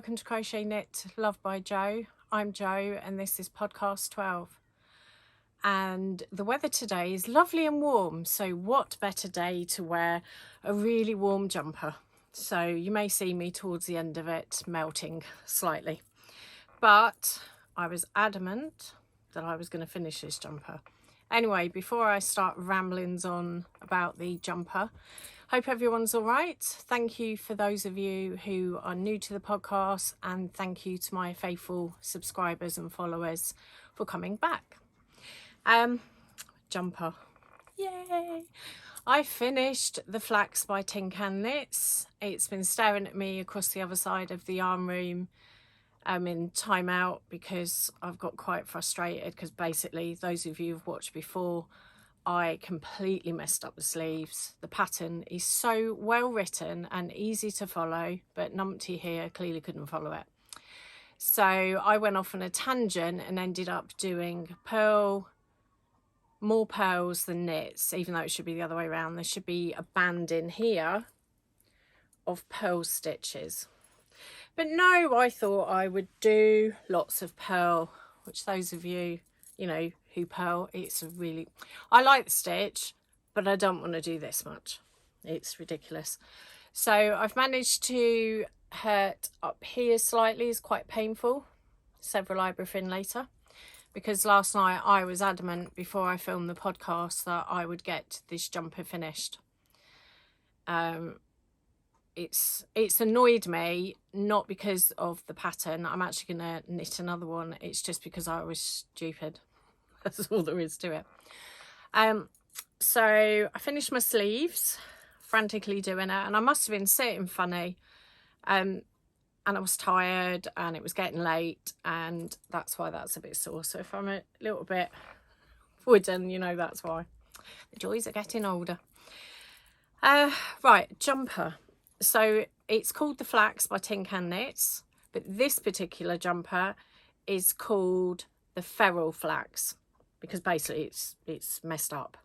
welcome to Crochet Knit Love by Jo. I'm Jo and this is podcast 12. And the weather today is lovely and warm, so what better day to wear a really warm jumper. So you may see me towards the end of it melting slightly. But I was adamant that I was going to finish this jumper. Anyway, before I start ramblings on about the jumper, hope everyone's all right. Thank you for those of you who are new to the podcast, and thank you to my faithful subscribers and followers for coming back. Jumper. Yay! I finished the Flax by Tin Can Knits. It's been staring at me across the other side of the yarn room in timeout because I've got quite frustrated because basically those of you who've watched before, I completely messed up the sleeves. The pattern is so well written and easy to follow, but numpty here clearly couldn't follow it. So I went off on a tangent and ended up doing more pearls than knits, even though it should be the other way around. There should be a band in here of pearl stitches. But no, I thought I would do lots of pearl, which those of you, who pearl, it's a really, I like the stitch, but I don't want to do this much. It's ridiculous. So I've managed to hurt up here slightly, it's quite painful, several ibuprofen later, because last night I was adamant before I filmed the podcast that I would get this jumper finished. It's annoyed me, not because of the pattern. I'm actually going to knit another one. It's just because I was stupid. That's all there is to it. So I finished my sleeves, frantically doing it, and I must have been sitting funny. And I was tired and it was getting late, and that's why that's a bit sore. So if I'm a little bit wooden, that's why. The joys of getting older. Right, jumper. So it's called the Flax by Tin Can Knits, but this particular jumper is called the Feral Flax because basically it's messed up.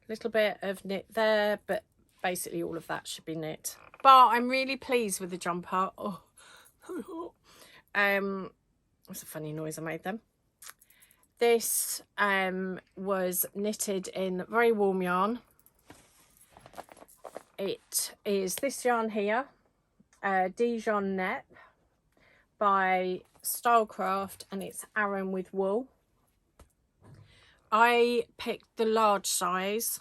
Little bit of knit there, but basically all of that should be knit. But I'm really pleased with the jumper. Oh, that's a funny noise I made then. This was knitted in very warm yarn. It is this yarn here, Dijon Net by Stylecraft, and it's Aran with wool. I picked the large size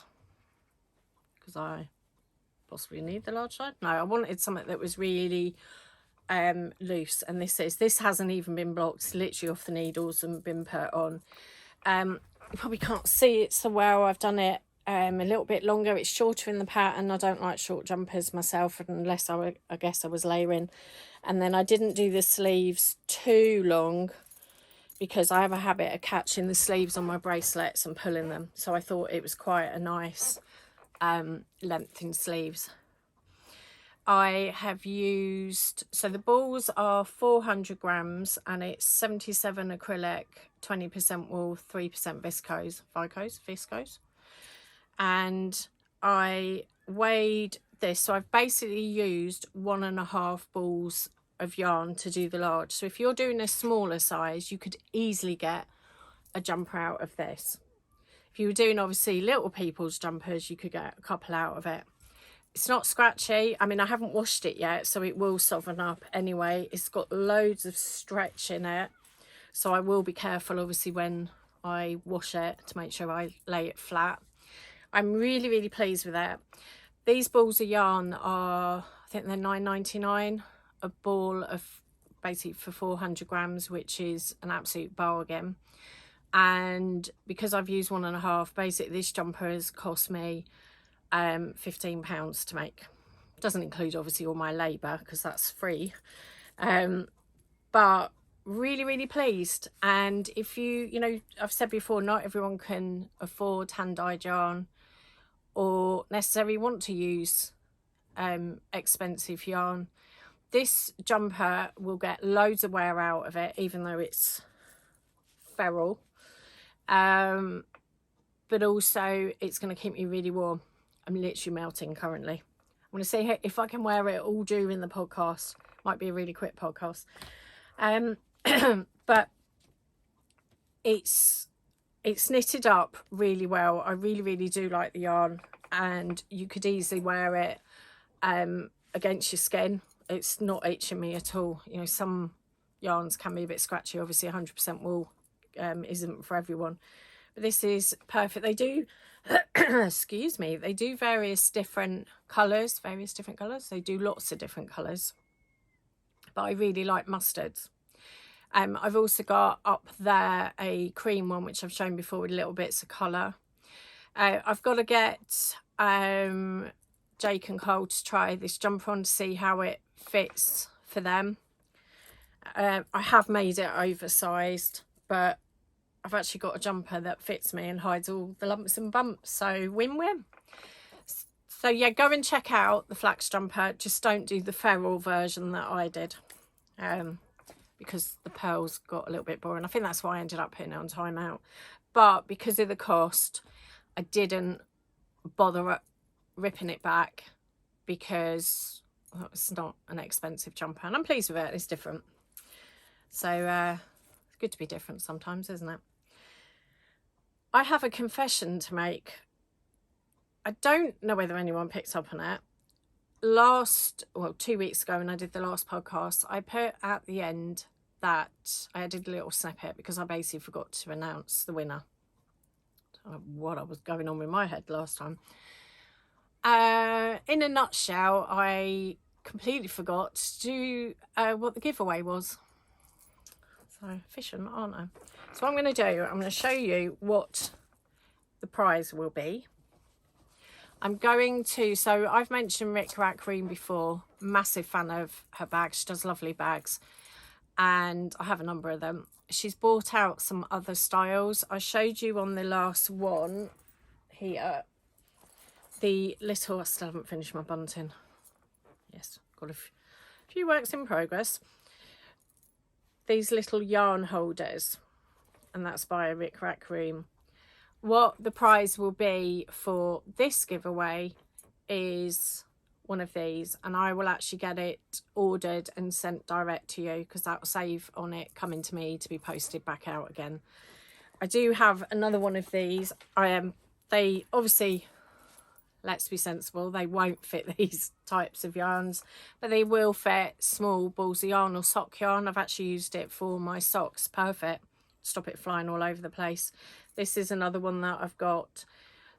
because I possibly need the large size. No, I wanted something that was really loose, and this hasn't even been blocked. It's literally off the needles and been put on. You probably can't see it so well. I've done it a little bit longer. It's shorter in the pattern. I don't like short jumpers myself unless I guess I was layering. And then I didn't do the sleeves too long because I have a habit of catching the sleeves on my bracelets and pulling them. So I thought it was quite a nice length in sleeves. I have used, so the balls are 400 grams and it's 77 acrylic, 20% wool, 3% viscose. And I weighed this, so I've basically used 1.5 balls of yarn to do the large. So if you're doing a smaller size, you could easily get a jumper out of this. If you were doing obviously little people's jumpers, you could get a couple out of it. It's not scratchy. I mean, I haven't washed it yet, so it will soften up anyway. It's got loads of stretch in it, so I will be careful obviously when I wash it to make sure I lay it flat. I'm really, really pleased with it. These balls of yarn are, I think they're $9.99 a ball of, basically for 400 grams, which is an absolute bargain. And because I've used 1.5, basically this jumper has cost me £15 to make. Doesn't include obviously all my labour because that's free. But really, really pleased. And if I've said before, not everyone can afford hand-dyed yarn or necessarily want to use expensive yarn. This jumper will get loads of wear out of it, even though it's feral. But also it's going to keep me really warm. I'm literally melting currently. want to see if I can wear it all during the podcast. Might be a really quick podcast. But it's knitted up really well. I really do like the yarn, and you could easily wear it against your skin. It's not itching me at all. You know, some yarns can be a bit scratchy. Obviously 100% wool isn't for everyone, but this is perfect. They do excuse me, they do various different colours. They do lots of different colours, but I really like mustards. I've also got up there a cream one, which I've shown before, with little bits of colour. I've got to get Jake and Cole to try this jumper on to see how it fits for them. I have made it oversized, but I've actually got a jumper that fits me and hides all the lumps and bumps, so win-win. So yeah, go and check out the Flax jumper. Just don't do the feral version that I did, because the pearls got a little bit boring. I think that's why I ended up putting it on timeout. But because of the cost, I didn't bother ripping it back, because it's not an expensive jumper, and I'm pleased with it. It's different. So it's good to be different sometimes, isn't it? I have a confession to make. I don't know whether anyone picks up on it. 2 weeks ago when I did the last podcast, I put at the end that I did a little snippet because I basically forgot to announce the winner. I don't know what was going on with my head last time. In a nutshell, I completely forgot to do what the giveaway was. So efficient, aren't I? So what I'm going to do, I'm going to show you what the prize will be. I'm going to, so I've mentioned Rick Raccoon before, massive fan of her bags. She does lovely bags, and I have a number of them. She's bought out some other styles. I showed you on the last one here, the little, I still haven't finished my bunting. Yes, got a few works in progress. These little yarn holders, and that's by Rick Raccoon. What the prize will be for this giveaway is one of these, and I will actually get it ordered and sent direct to you, because that will save on it coming to me to be posted back out again. I do have another one of these. They obviously, let's be sensible, they won't fit these types of yarns, but they will fit small balls of yarn or sock yarn. I've actually used it for my socks. Perfect. Stop it flying all over the place. This is another one that I've got.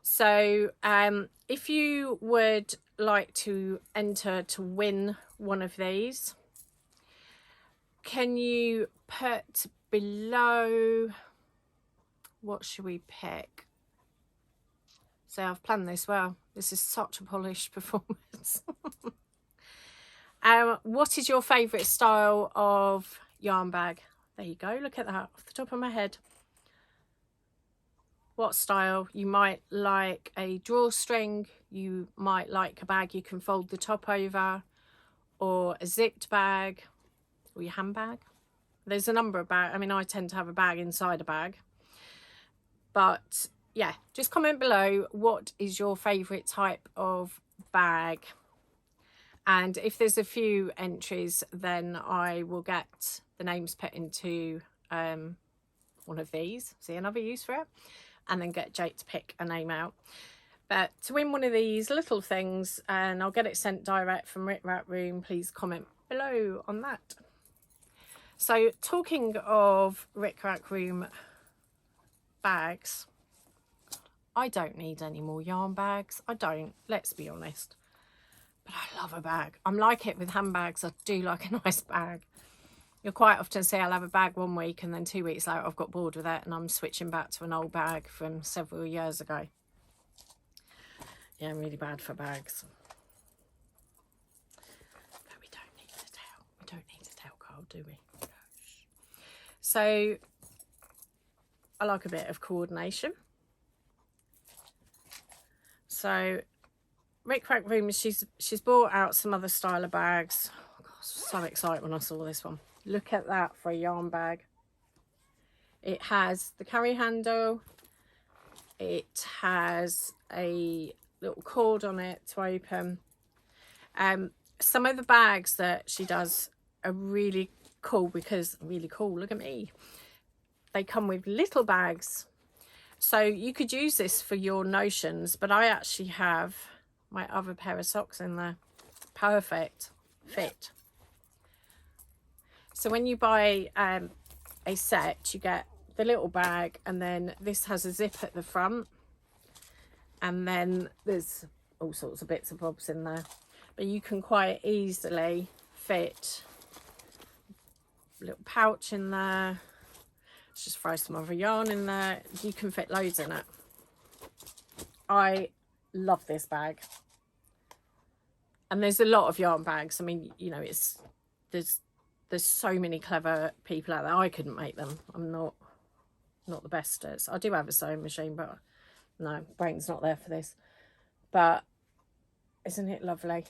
So if you would like to enter to win one of these, can you put below, what should we pick? So I've planned this well. This is such a polished performance. What is your favourite style of yarn bag? There you go. Look at that off the top of my head. What style? You might like a drawstring. You might like a bag you can fold the top over, or a zipped bag, or your handbag. There's a number of bags. I mean, I tend to have a bag inside a bag. But yeah, just comment below what is your favourite type of bag, and if there's a few entries, then I will get the names put into one of these. See another use for it, and then get Jake to pick a name out. But to win one of these little things, and I'll get it sent direct from Rick Rat Room, please comment below on that. So talking of Rick Rat Room bags, I don't need any more yarn bags. I don't, let's be honest. But I love a bag. I'm like it with handbags. I do like a nice bag. You'll quite often see I'll have a bag one week, and then 2 weeks later I've got bored with it and I'm switching back to an old bag from several years ago. Yeah, I'm really bad for bags. But we don't need to tell. We don't need to tell Carl, do we? So I like a bit of coordination. So Rick Rack Room, she's brought out some other style of bags. Oh, God, I was so excited when I saw this one. Look at that for a yarn bag. It has the carry handle. It has a little cord on it to open. Some of the bags that she does are really cool because, really cool, look at me. They come with little bags. So you could use this for your notions, but I actually have my other pair of socks in there. Perfect fit. So when you buy a set, you get the little bag, and then this has a zip at the front, and then there's all sorts of bits and bobs in there, but you can quite easily fit a little pouch in there. Let's just throw some other yarn in there. You can fit loads in it. I love this bag, and there's a lot of yarn bags. I mean, you know, there's so many clever people out there. I couldn't make them. I'm not the best at. I do have a sewing machine, but no, brain's not there for this. But isn't it lovely?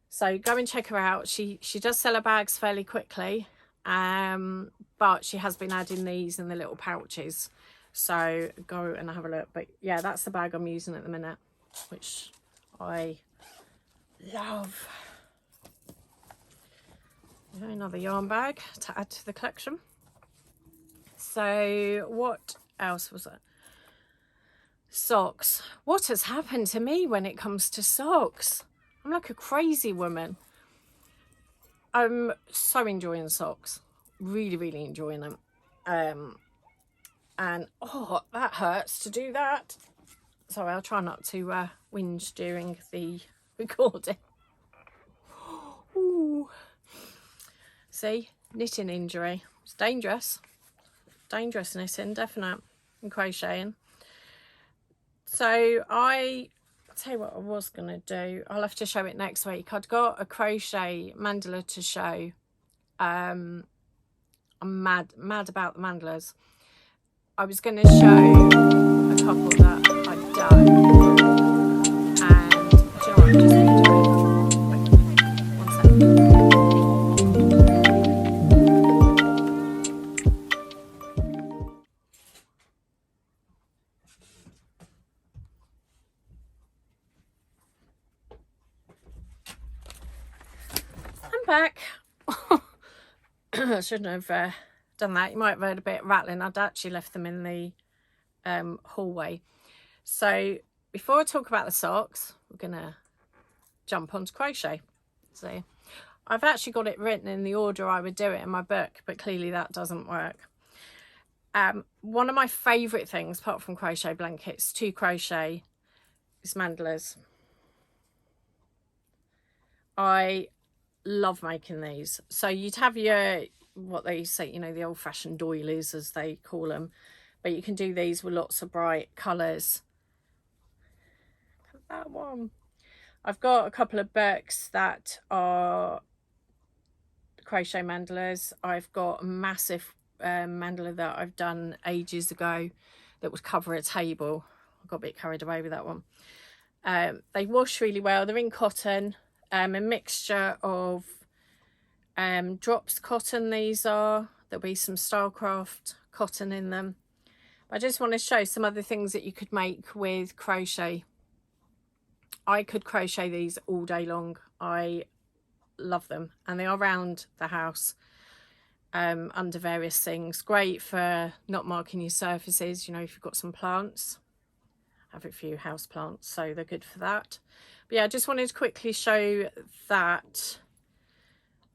So go and check her out. She does sell her bags fairly quickly, but she has been adding these in the little pouches. So go and have a look. But yeah, that's the bag I'm using at the minute, which I love. Another yarn bag to add to the collection. So what else was it? Socks. What has happened to me when it comes to socks? I'm like a crazy woman. I'm so enjoying socks. Really, really enjoying them. And oh, that hurts to do that. Sorry, I'll try not to whinge during the recording. Ooh. See, knitting injury. It's dangerous. Dangerous knitting, definite. And crocheting. So I'll tell you what I was going to do. I'll have to show it next week. I'd got a crochet mandala to show. I'm mad about the mandalas. I was going to show a couple that I've done. And do you know what I'm just going to do? Wait, 1 second. Back. I shouldn't have done that. You might have heard a bit of rattling. I'd actually left them in the hallway. So before I talk about the socks, we're gonna jump onto crochet. So I've actually got it written in the order I would do it in my book, but clearly that doesn't work. One of my favorite things, apart from crochet blankets to crochet, is mandalas. I love making these. So you'd have your, what they say, you know, the old-fashioned doilies as they call them, but you can do these with lots of bright colours. Look at that one. I've got a couple of books that are crochet mandalas. I've got a massive mandala that I've done ages ago that would cover a table. I got a bit carried away with that one. They wash really well. They're in cotton. A mixture of drops cotton, these are. There'll be some Starcraft cotton in them. I just want to show some other things that you could make with crochet. I could crochet these all day long. I love them, and they are around the house under various things. Great for not marking your surfaces, you know, if you've got some plants. I have a few house plants, so they're good for that. But yeah, I just wanted to quickly show that.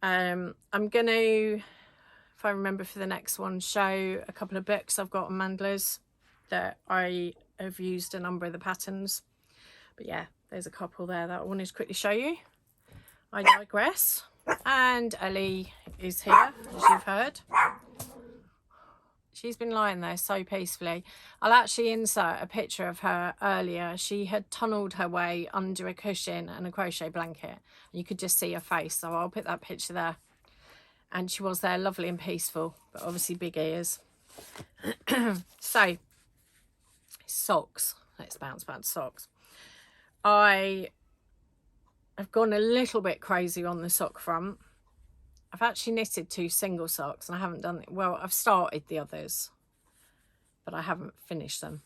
I'm going to, if I remember for the next one, show a couple of books I've got on mandalas that I have used a number of the patterns. But yeah, there's a couple there that I wanted to quickly show you. I digress. And Ellie is here, as you've heard. She's been lying there so peacefully. I'll actually insert a picture of her earlier. She had tunnelled her way under a cushion and a crochet blanket. You could just see her face, so I'll put that picture there. And she was there, lovely and peaceful, but obviously big ears. So, socks. Let's bounce back to socks. I have gone a little bit crazy on the sock front. I've actually knitted 2 single socks and I haven't done it. Well, I've started the others, but I haven't finished them.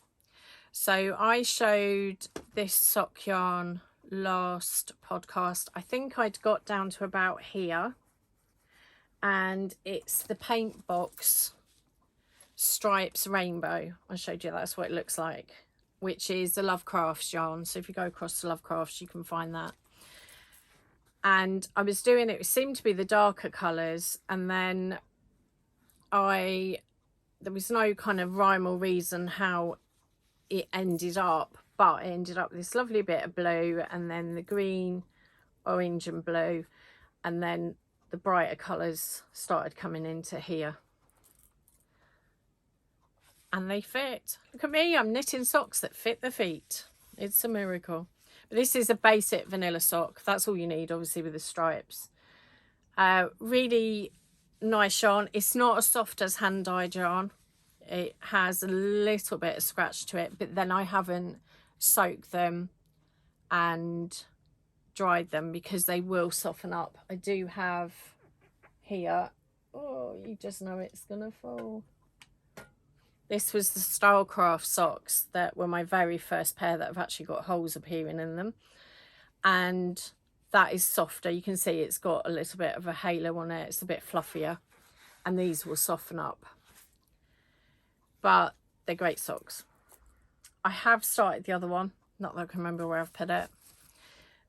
So I showed this sock yarn last podcast. I think I'd got down to about here, and it's the Paint Box Stripes Rainbow. I showed you that's what it looks like, which is the Lovecrafts yarn. So if you go across to Lovecrafts, you can find that. And I was doing it seemed to be the darker colours, and then there was no kind of rhyme or reason how it ended up, but it ended up with this lovely bit of blue, and then the green, orange and blue, and then the brighter colours started coming into here. And they fit. Look at me, I'm knitting socks that fit the feet. It's a miracle. But this is a basic vanilla sock. That's all you need, obviously, with the stripes. Really nice yarn. It's not as soft as hand-dyed yarn. It has a little bit of scratch to it, but then I haven't soaked them and dried them because they will soften up. I do have here, oh, you just know it's gonna fall. This was the Stylecraft socks that were my very first pair that have actually got holes appearing in them. And that is softer. You can see it's got a little bit of a halo on it. It's a bit fluffier. And these will soften up. But they're great socks. I have started the other one. Not that I can remember where I've put it.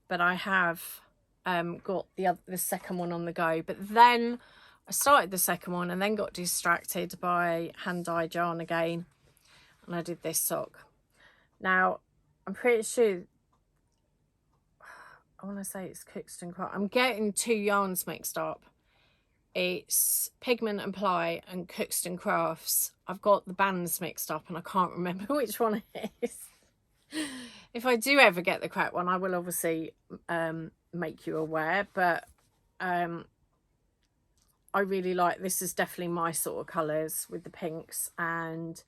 But I have got the second one on the go. But then I started the second one and then got distracted by hand-dyed yarn again, and I did this sock. Now, I'm pretty sure, I want to say it's Kickstand Crafts. I'm getting two yarns mixed up. It's Pigment and Ply and Kickstand Crafts. I've got the bands mixed up and I can't remember which one it is. If I do ever get the correct one, I will obviously make you aware, but I really like, this is definitely my sort of colours with the pinks and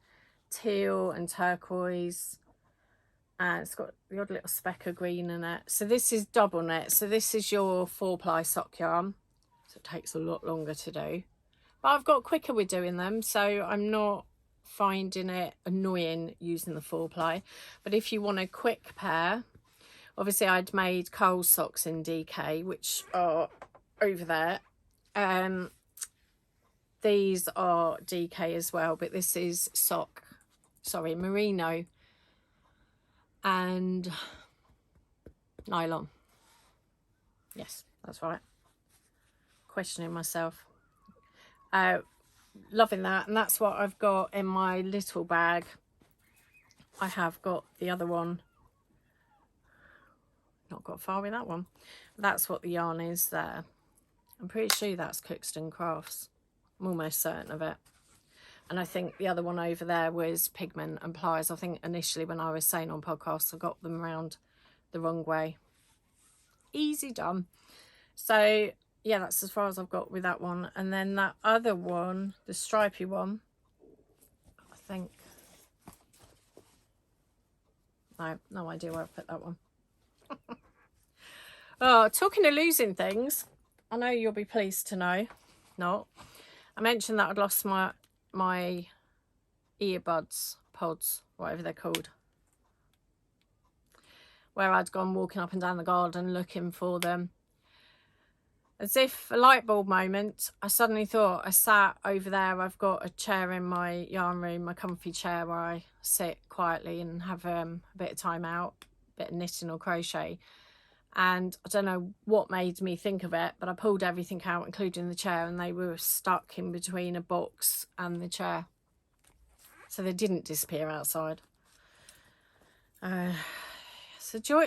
teal and turquoise, and it's got the odd little speck of green in it. So this is double knit, so this is your 4-ply sock yarn, so it takes a lot longer to do, but I've got quicker with doing them, so I'm not finding it annoying using the 4-ply. But if you want a quick pair, obviously I'd made Cole's socks in DK, which are over there. These are DK as well, but this is merino and nylon. Yes, that's right. Questioning myself. Loving that, and that's what I've got in my little bag. I have got the other one. Not got far with that one. That's what the yarn is there. I'm pretty sure that's Kickstand Crafts. I'm almost certain of it. And I think the other one over there was Pigment and Plies. I think initially when I was saying on podcasts, I got them around the wrong way. Easy done. So yeah, that's as far as I've got with that one. And then that other one, the stripy one, I think, I have no idea where I put that one. Oh, talking of losing things, I know you'll be pleased to know, not. I mentioned that I'd lost my earbuds, pods, whatever they're called. Where I'd gone walking up and down the garden looking for them. As if a light bulb moment, I suddenly thought, I sat over there, I've got a chair in my yarn room, my comfy chair where I sit quietly and have a bit of time out, a bit of knitting or crochet. And I don't know what made me think of it, but I pulled everything out, including the chair, and they were stuck in between a box and the chair. So they didn't disappear outside. It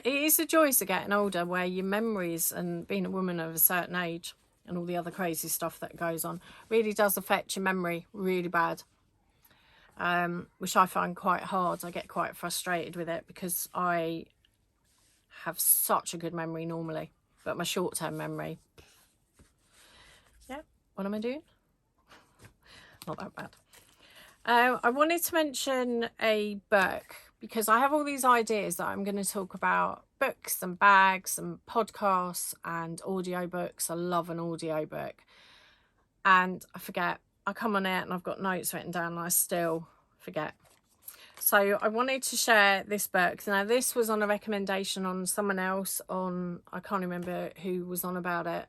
is the joys of getting older, where your memories and being a woman of a certain age and all the other crazy stuff that goes on really does affect your memory really bad, which I find quite hard. I get quite frustrated with it because I have such a good memory normally, but my short-term memory, yeah, what am I doing? Not that bad. I wanted to mention a book because I have all these ideas that I'm going to talk about, books and bags and podcasts and audiobooks. I love an audiobook, and I forget. I come on it and I've got notes written down and I still forget. So I wanted to share this book. Now this was on a recommendation on someone else on, I can't remember who was on about it.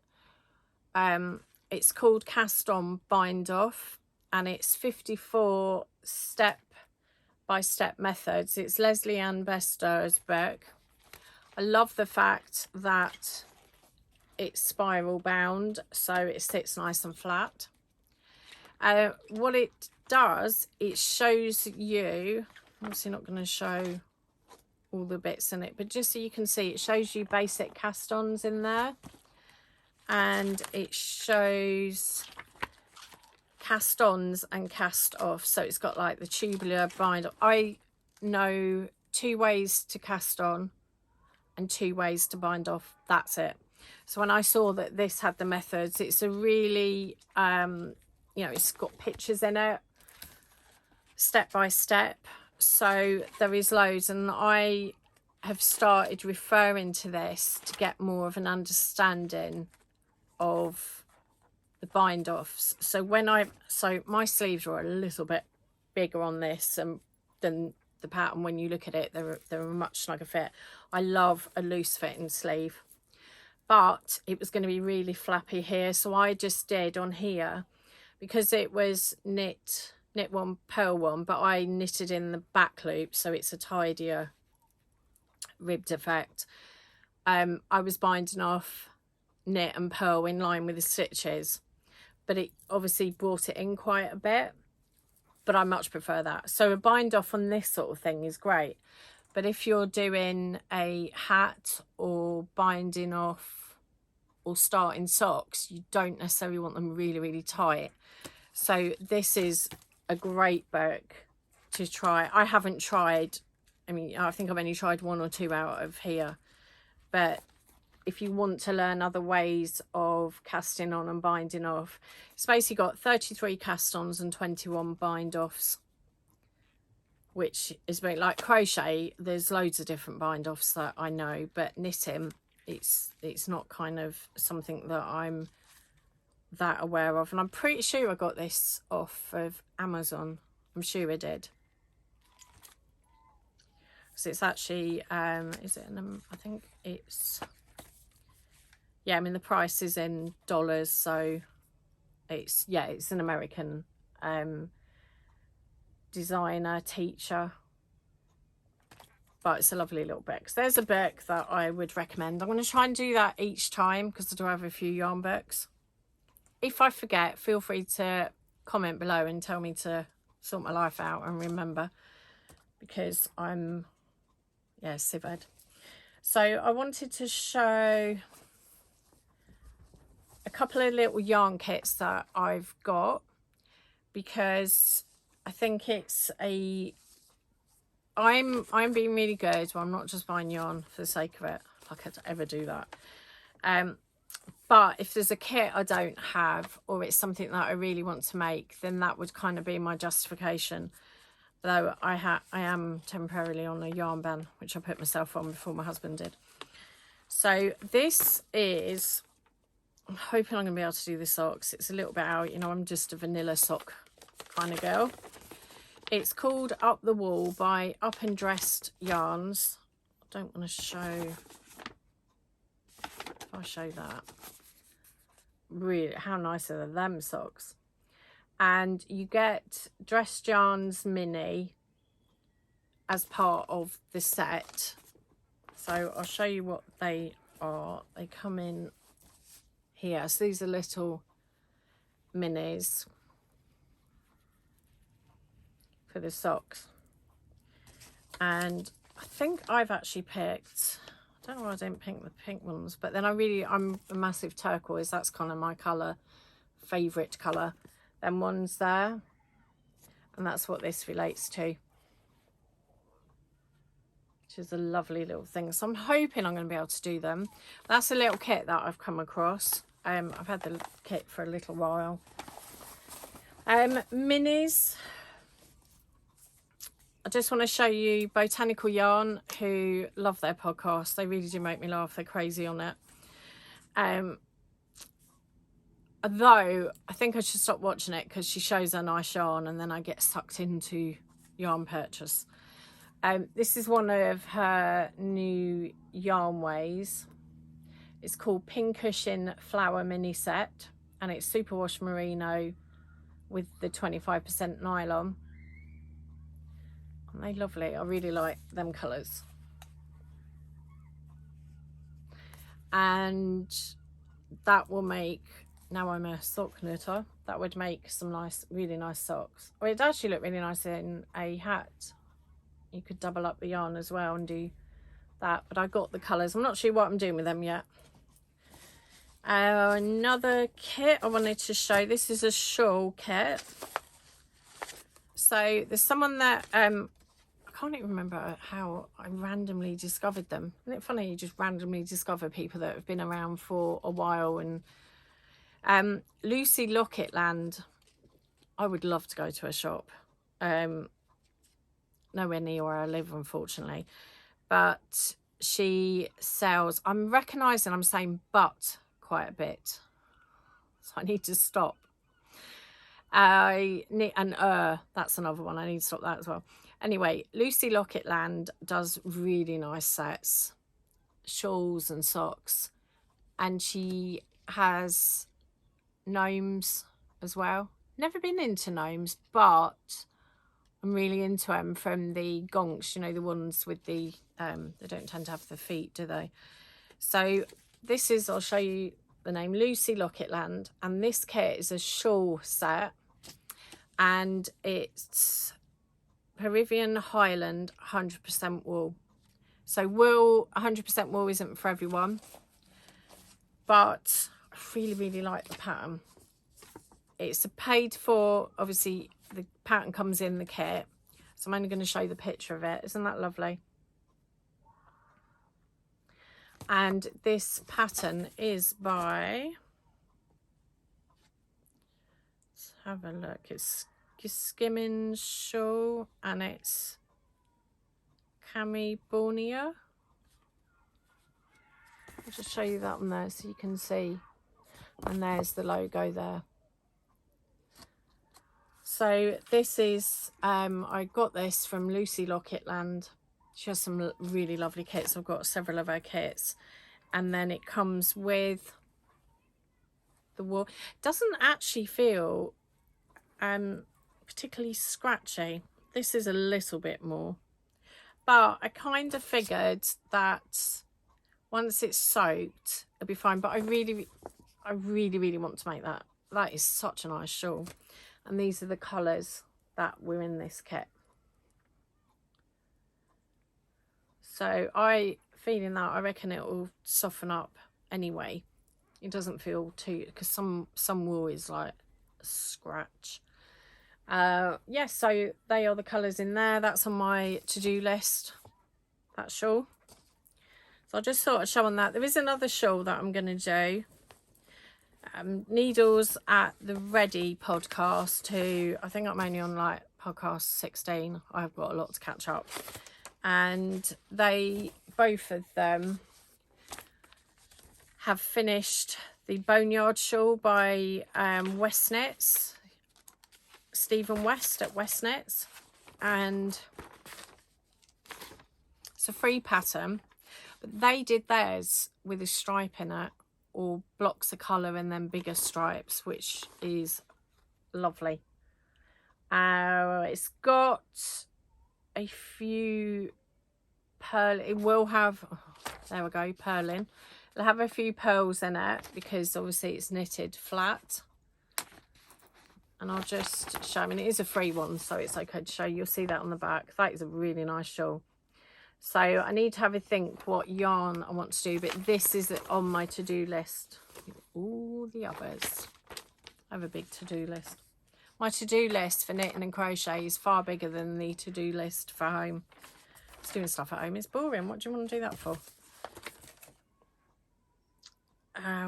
It's called Cast On Bind Off, and it's 54 step-by-step methods. It's Leslie Ann Bester's book. I love the fact that it's spiral bound, so it sits nice and flat. What it does, it shows you, obviously not going to show all the bits in it, but just so you can see, it shows you basic cast-ons in there, and it shows cast-ons and cast-offs. So it's got like the tubular bind. I know 2 ways to cast on and 2 ways to bind off. That's it. So when I saw that this had the methods, it's a really you know, it's got pictures in it, step by step. So there is loads, and I have started referring to this to get more of an understanding of the bind offs. So my sleeves are a little bit bigger on this than the pattern. When you look at it, they're a much snugger fit. I love a loose fitting sleeve, but it was going to be really flappy here, so I just did on here, because it was knit one, purl one, but I knitted in the back loop, so it's a tidier ribbed effect. I was binding off knit and purl in line with the stitches, but it obviously brought it in quite a bit, but I much prefer that. So a bind off on this sort of thing is great, but if you're doing a hat or binding off or starting socks, you don't necessarily want them really, really tight. So this is a great book to try. I haven't tried, I mean, I think I've only tried 1 or 2 out of here, but if you want to learn other ways of casting on and binding off, it's basically got 33 cast-ons and 21 bind-offs, which is a bit like crochet. There's loads of different bind-offs that I know, but knitting, it's not kind of something that I'm that aware of. And I'm pretty sure I got this off of Amazon. I'm sure I did. So it's actually, is it in, I think it's, yeah, I mean the price is in dollars, so it's, yeah, it's an American designer, teacher, but it's a lovely little book. So there's a book that I would recommend. I'm going to try and do that each time, because I do have a few yarn books. If I forget, feel free to comment below and tell me to sort my life out and remember, because I'm, yeah, sivered. So I wanted to show a couple of little yarn kits that I've got, because I think it's a, I'm being really good. Well, I'm not just buying yarn for the sake of it, like I'd ever do that. But if there's a kit I don't have, or it's something that I really want to make, then that would kind of be my justification. Though I am temporarily on a yarn ban, which I put myself on before my husband did. So this is, I'm hoping I'm going to be able to do the socks. It's a little bit out, you know, I'm just a vanilla sock kind of girl. It's called Up the Wall by Up and Dressed Yarns. I don't want to show, if I show that. Really, how nice are them socks? And you get Dressed Yarns Mini as part of the set. So I'll show you what they are. They come in here. So these are little minis for the socks. And I think I've actually picked, I don't know why I didn't pick the pink ones, but then I'm a massive turquoise. That's kind of my colour, favourite colour. Them ones there. And that's what this relates to, which is a lovely little thing. So I'm hoping I'm going to be able to do them. That's a little kit that I've come across. I've had the kit for a little while. Minis. I just want to show you Botanical Yarn, who love their podcast. They really do make me laugh. They're crazy on it. Though I think I should stop watching it, because she shows her nice yarn and then I get sucked into yarn purchase. This is one of her new yarn ways. It's called Pincushion Flower Mini Set, and it's superwash merino with the 25% nylon. Aren't they lovely? I really like them colours. And that will make, now I'm a sock knitter, that would make some nice, really nice socks. Or it'd actually look really nice in a hat. You could double up the yarn as well and do that, but I got the colours. I'm not sure what I'm doing with them yet. Another kit I wanted to show. This is a shawl kit. So there's someone that I can't even remember how I randomly discovered them. Isn't it funny, you just randomly discover people that have been around for a while? And Lucy Locketland, I would love to go to a shop. Nowhere near where I live, unfortunately, but she sells, I'm recognising I'm saying but quite a bit, so I need to stop. That's another one, I need to stop that as well. Anyway, Lucy Locketland does really nice sets, shawls and socks, and she has gnomes as well. Never been into gnomes, but I'm really into them from the gonks, you know, the ones with the, they don't tend to have the feet, do they? So this is, I'll show you the name, Lucy Locketland, and this kit is a shawl set, and it's Peruvian Highland 100% wool. So wool, 100% wool isn't for everyone, but I really, really like the pattern. It's a paid for, obviously the pattern comes in the kit, so I'm only going to show you the picture of it. Isn't that lovely? And this pattern is by, let's have a look, it's Skimming Shawl, and it's Cami Boneyard. I'll just show you that on there so you can see, and there's the logo there. So this is, I got this from Lucy Locketland. She has some really lovely kits. I've got several of her kits. And then it comes with the wool. It doesn't actually feel particularly scratchy. This is a little bit more. But I kind of figured that once it's soaked, it'll be fine. But I really, really want to make that. That is such a nice shawl. And these are the colours that were in this kit. So feeling that, I reckon it will soften up anyway. It doesn't feel too, because some wool is like a scratch. Yeah, so they are the colours in there. That's on my to-do list, that shawl. So I just thought I'd show on that. There is another shawl that I'm going to do. Needles at the Ready podcast, who I think I'm only on like podcast 16. I've got a lot to catch up, and they, both of them, have finished the Boneyard shawl by West Knits, Stephen West at West Knits, and it's a free pattern, but they did theirs with a stripe in it, or blocks of colour and then bigger stripes, which is lovely. It's got a few it will have, oh, there we go, purling. It'll have a few pearls in it because obviously it's knitted flat. And I'll just show, I mean, it is a free one, so it's okay to show. You'll see that on the back. That is a really nice shawl. So I need to have a think what yarn I want to do, but this is on my to-do list. All the others. I have a big to-do list. My to-do list for knitting and crochet is far bigger than the to-do list for home. Just doing stuff at home is boring. What do you want to do that for?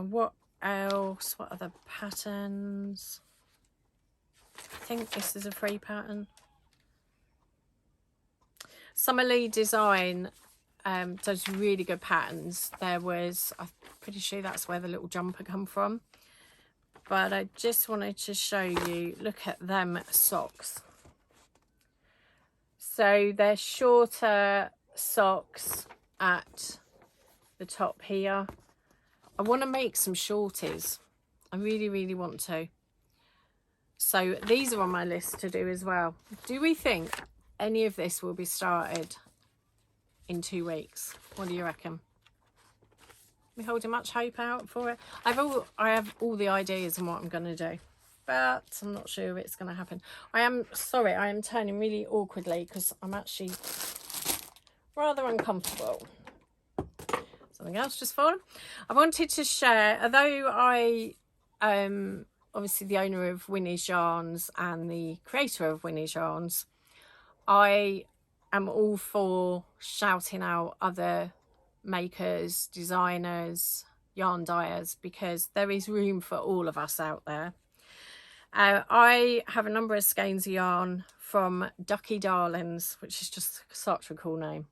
What else? What other patterns? I think this is a free pattern. Summer Lee Design does really good patterns. There was, I'm pretty sure that's where the little jumper come from. But I just wanted to show you, look at them socks. So they're shorter socks at the top here. I want to make some shorties. I really, really want to. So these are on my list to do as well. Do we think any of this will be started in 2 weeks? What do you reckon? We holding much hope out for it? I have all the ideas on what I'm going to do, but I'm not sure it's going to happen. I am sorry, I am turning really awkwardly because I'm actually rather uncomfortable. Something else just fallen. I wanted to share, although I obviously the owner of Winnies Yarns and the creator of Winnies Yarns, I am all for shouting out other makers, designers, yarn dyers, because there is room for all of us out there. I have a number of skeins of yarn from Ducky Darlings, which is just such a cool name.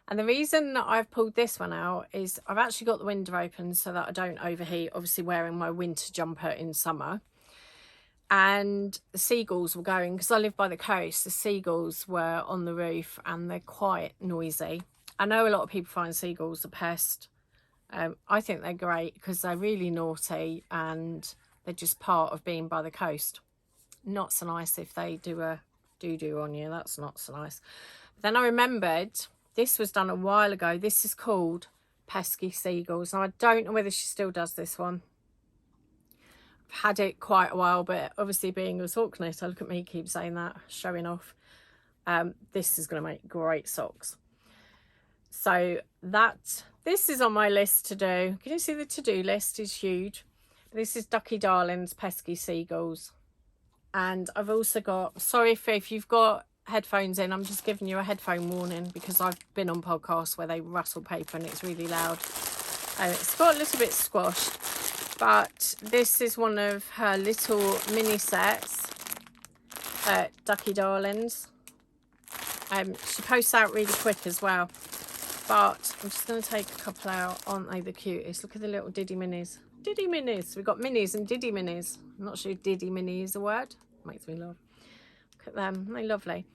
And the reason that I've pulled this one out is I've actually got the window open so that I don't overheat, obviously wearing my winter jumper in summer. And the seagulls were going, because I live by the coast, the seagulls were on the roof and they're quite noisy. I know a lot of people find seagulls a pest. I think they're great because they're really naughty and they're just part of being by the coast. Not so nice if they do a doo-doo on you. That's not so nice. But then I remembered this was done a while ago. This is called Pesky Seagulls. Now, I don't know whether she still does this one. I've had it quite a while, but obviously being a sock knit, look at me keep saying that, showing off. This is going to make great socks. So this is on my list to do. Can you see the to-do list is huge? This is Ducky Darlings Pesky Seagulls. And I've also got, sorry if you've got headphones in, I'm just giving you a headphone warning because I've been on podcasts where they rustle paper and it's really loud. It's got a little bit squashed, but this is one of her little mini sets at Ducky Darlings. She posts out really quick as well, but I'm just going to take a couple out. Aren't they the cutest? Look at the little Diddy Minis. Diddy Minis. We've got Minis and Diddy Minis. I'm not sure if Diddy Mini is a word. Makes me laugh. Look at them. They're lovely.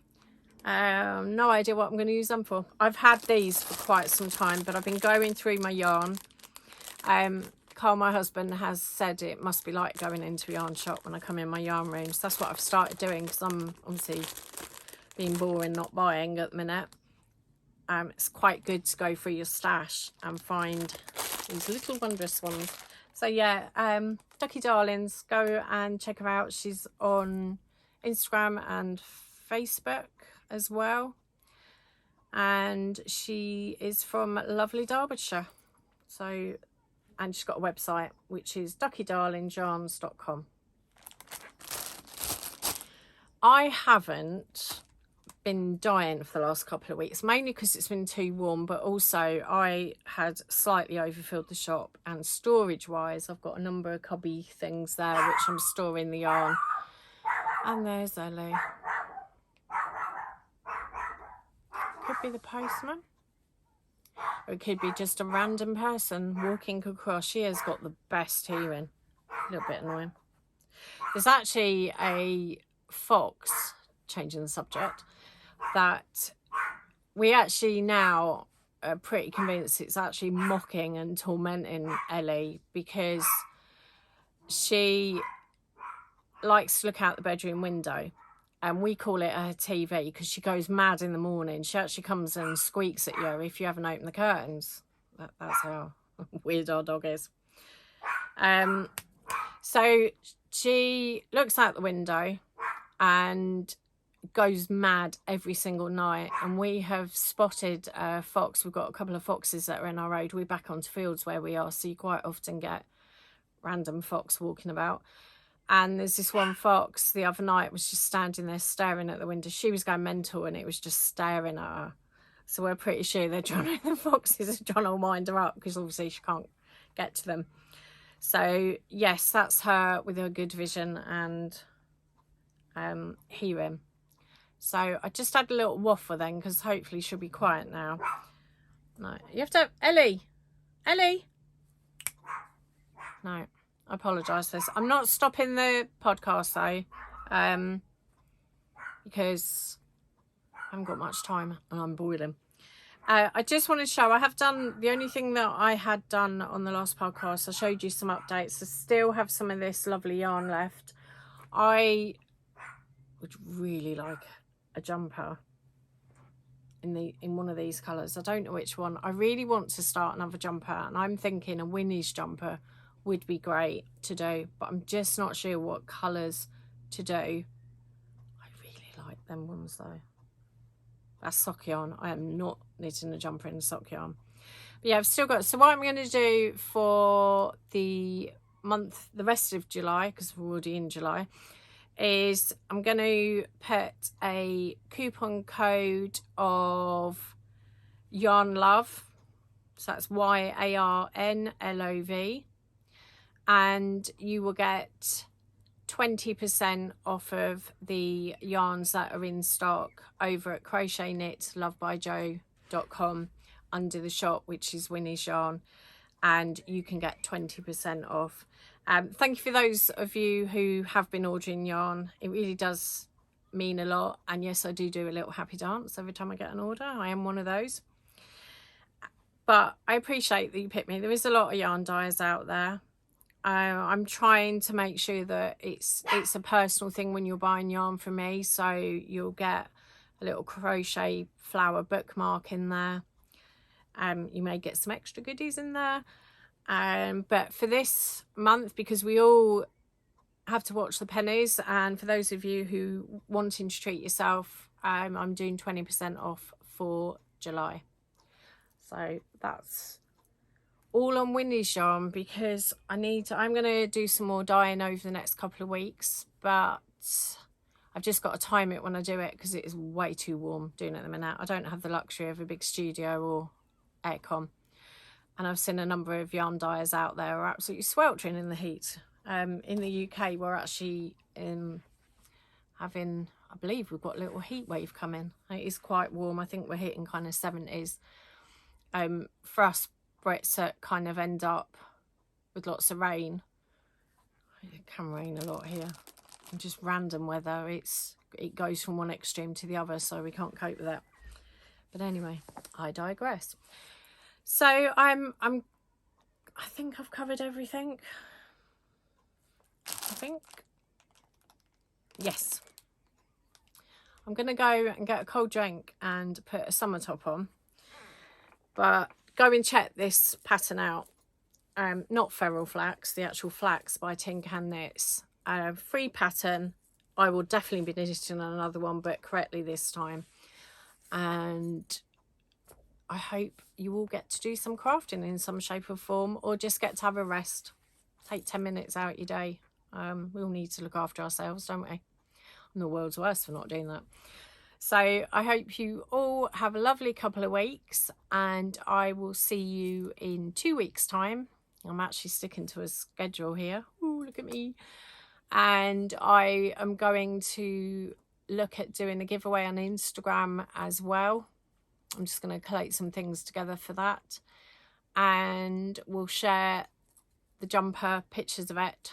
No idea what I'm going to use them for. I've had these for quite some time, but I've been going through my yarn. Carl, my husband, has said it must be like going into a yarn shop when I come in my yarn room. So that's what I've started doing because I'm obviously being boring, not buying at the minute. It's quite good to go through your stash and find these little wondrous ones. So yeah, Ducky Darlings, go and check her out. She's on Instagram and Facebook as well, and she is from lovely Derbyshire. So, and she's got a website which is duckydarlingsyarns.com. I haven't been dyeing for the last couple of weeks, mainly because it's been too warm, but also I had slightly overfilled the shop, and storage wise I've got a number of cubby things there which I'm storing the yarn. And there's Ellie. Could be the postman, or it could be just a random person walking across. She has got the best hearing. A little bit annoying. There's actually a fox, changing the subject, that we actually now are pretty convinced it's actually mocking and tormenting Ellie because she likes to look out the bedroom window, and we call it her TV because she goes mad in the morning. She actually comes and squeaks at you if you haven't opened the curtains. That's how weird our dog is. So she looks out the window and goes mad every single night, and we have spotted a fox. We've got a couple of foxes that are in our road. We're back onto fields where we are, so you quite often get random fox walking about. And there's this one fox the other night was just standing there staring at the window. She was going mental and it was just staring at her. So we're pretty sure the foxes are trying to wind her up because obviously she can't get to them. So yes, that's her with her good vision and hearing. So I just had a little waffle then because hopefully she'll be quiet now. No, you have to have Ellie. Ellie. No. I apologise for this. I'm not stopping the podcast though, because haven't got much time and I'm boiling. I just want to show, I have done the only thing that I had done on the last podcast. I showed you some updates. I still have some of this lovely yarn left. I would really like a jumper in one of these colours. I don't know which one. I really want to start another jumper, and I'm thinking a Winnies jumper would be great to do, but I'm just not sure what colours to do. I really like them ones though. That's sock yarn. I am not knitting a jumper in sock yarn. But yeah, I've still got, so what I'm going to do for the month, the rest of July, because we're already in July, is I'm going to put a coupon code of Yarn Love. So that's YARNLOV. And you will get 20% off of the yarns that are in stock over at CrochetKnitLovebyJo.com under the shop, which is Winnies yarn, and you can get 20% off. Thank you for those of you who have been ordering yarn. It really does mean a lot, and yes, I do a little happy dance every time I get an order. I am one of those, but I appreciate that you picked me. There is a lot of yarn dyers out there. I'm trying to make sure that it's a personal thing when you're buying yarn from me, so you'll get a little crochet flower bookmark in there. You may get some extra goodies in there, but for this month, because we all have to watch the pennies, and for those of you who wanting to treat yourself, I'm doing 20% off for July. So that's all on Winnies yarn, because I'm going to do some more dyeing over the next couple of weeks, but I've just got to time it when I do it, because it is way too warm doing it at the minute. I don't have the luxury of a big studio or aircon, and I've seen a number of yarn dyers out there are absolutely sweltering in the heat. In the UK, we're actually having, I believe we've got a little heat wave coming. It is quite warm. I think we're hitting kind of 70s. For us Brits that kind of end up with lots of rain. It can rain a lot here, and just random weather. It goes from one extreme to the other, so we can't cope with that. But anyway, I digress. So I think I've covered everything. Yes. I'm gonna go and get a cold drink and put a summer top on, but go and check this pattern out. Not Feral Flax, the actual Flax by Tin Can Knits. Free pattern. I will definitely be knitting another one, but correctly this time. And I hope you all get to do some crafting in some shape or form, or just get to have a rest. Take 10 minutes out your day. We all need to look after ourselves, don't we? I'm the world's worst for not doing that. So I hope you all have a lovely couple of weeks, and I will see you in 2 weeks' time. I'm actually sticking to a schedule here. Ooh, look at me. And I am going to look at doing a giveaway on Instagram as well. I'm just going to collate some things together for that. And we'll share the jumper, pictures of it.